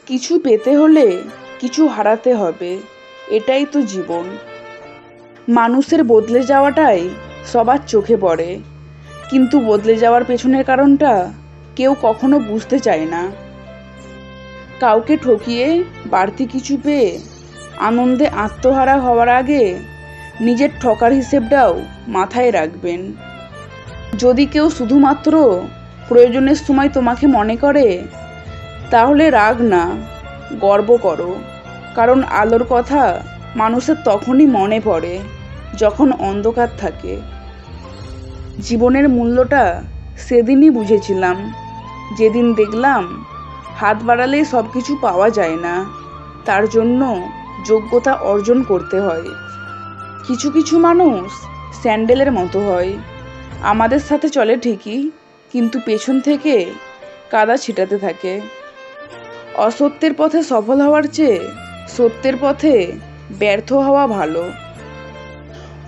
কিছু পেতে হলে কিছু হারাতে হবে, এটাই তো জীবন। মানুষের বদলে যাওয়াটাই সবার চোখে পড়ে, কিন্তু বদলে যাওয়ার পেছনের কারণটা কেউ কখনো বুঝতে চায় না। কাউকে ঠকিয়ে বাড়তি কিছু পেয়ে আনন্দে আত্মহারা হওয়ার আগে নিজের ঠকার হিসেবটাও মাথায় রাখবেন। যদি কেউ শুধুমাত্র প্রয়োজনের সময় তোমাকে মনে করে, তাহলে রাগ না, গর্ব করো। কারণ আলোর কথা মানুষের তখনই মনে পড়ে যখন অন্ধকার থাকে। জীবনের মূল্যটা সেদিনই বুঝেছিলাম, যেদিন দেখলাম হাত বাড়ালেই সব কিছু পাওয়া যায় না, তার জন্য যোগ্যতা অর্জন করতে হয়। কিছু কিছু মানুষ স্যান্ডেলের মতো হয়, আমাদের সাথে চলে ঠিকই, কিন্তু পেছন থেকে কাদা ছিটাতে থাকে। অসত্যের পথে সফল হওয়ার চেয়ে সত্যের পথে ব্যর্থ হওয়া ভালো।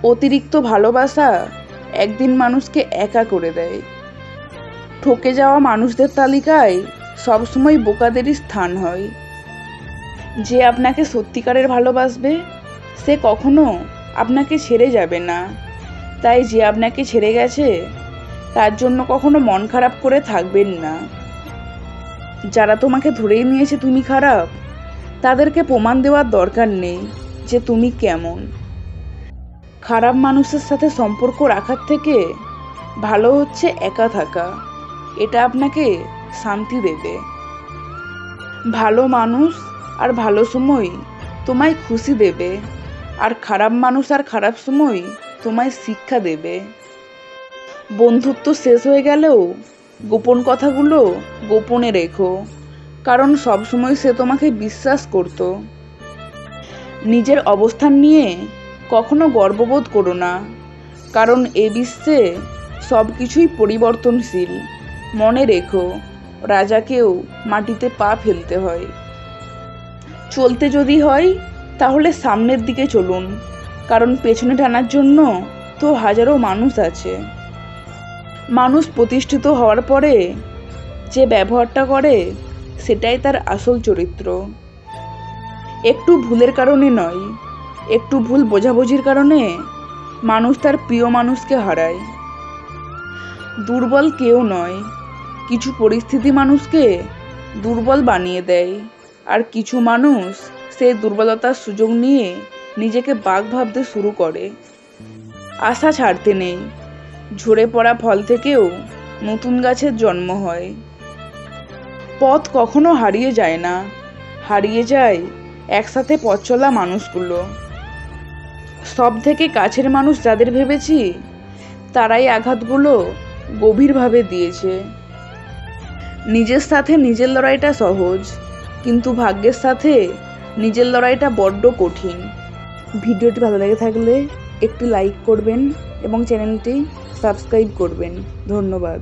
অতিরিক্ত ভালোবাসা একদিন মানুষকে একা করে দেয়। ঠকে যাওয়া মানুষদের তালিকায় সবসময় বোকাদেরই স্থান হয়। যে আপনাকে সত্যিকারের ভালোবাসবে সে কখনো আপনাকে ছেড়ে যাবে না। তাই যে আপনাকে ছেড়ে গেছে তার জন্য কখনো মন খারাপ করে থাকবেন না। যারা তোমাকে ধরেই নিয়েছে তুমি খারাপ, তাদেরকে প্রমাণ দেওয়ার দরকার নেই যে তুমি কেমন। খারাপ মানুষের সাথে সম্পর্ক রাখার থেকে ভালো হচ্ছে একা থাকা, এটা আপনাকে শান্তি দেবে। ভালো মানুষ আর ভালো সময় তোমায় খুশি দেবে, আর খারাপ মানুষ আর খারাপ সময় তোমায় শিক্ষা দেবে। বন্ধুত্ব শেষ হয়ে গেলেও গোপন কথাগুলো গোপনে রেখো, কারণ সবসময় সে তোমাকে বিশ্বাস করত। নিজের অবস্থান নিয়ে কখনো গর্ববোধ করো না, কারণ এ বিশ্বে সব কিছুই পরিবর্তনশীল। মনে রেখো, রাজাকেও মাটিতে পা ফেলতে হয়। চলতে যদি হয় তাহলে সামনের দিকে চলুন, কারণ পেছনে টানার জন্য তো হাজারো মানুষ আছে। মানুষ প্রতিষ্ঠিত হওয়ার পরে যে ব্যবহারটা করে সেটাই তার আসল চরিত্র। একটু ভুলের কারণে নয়, একটু ভুল বোঝাবুঝির কারণে মানুষ তার প্রিয় মানুষকে হারায়। দুর্বল কেউ নয়, কিছু পরিস্থিতি মানুষকে দুর্বল বানিয়ে দেয়, আর কিছু মানুষ সেই দুর্বলতার সুযোগ নিয়ে নিজেকে বাঘ ভাবতে শুরু করে। আশা ছাড়তে নেই, ঝরে পড়া ফল থেকেও নতুন গাছের জন্ম হয়। পথ কখনো হারিয়ে যায় না, হারিয়ে যায় একসাথে পথ চলা মানুষগুলো। সব থেকে কাছের মানুষ যাদের ভেবেছি, তারাই আঘাতগুলো গভীরভাবে দিয়েছে। নিজের সাথে নিজের লড়াইটা সহজ, কিন্তু ভাগ্যের সাথে নিজের লড়াইটা বড্ড কঠিন। ভিডিওটি ভালো লেগে থাকলে একটি লাইক করবেন এবং চ্যানেলটি সাবস্ক্রাইব করবেন। ধন্যবাদ।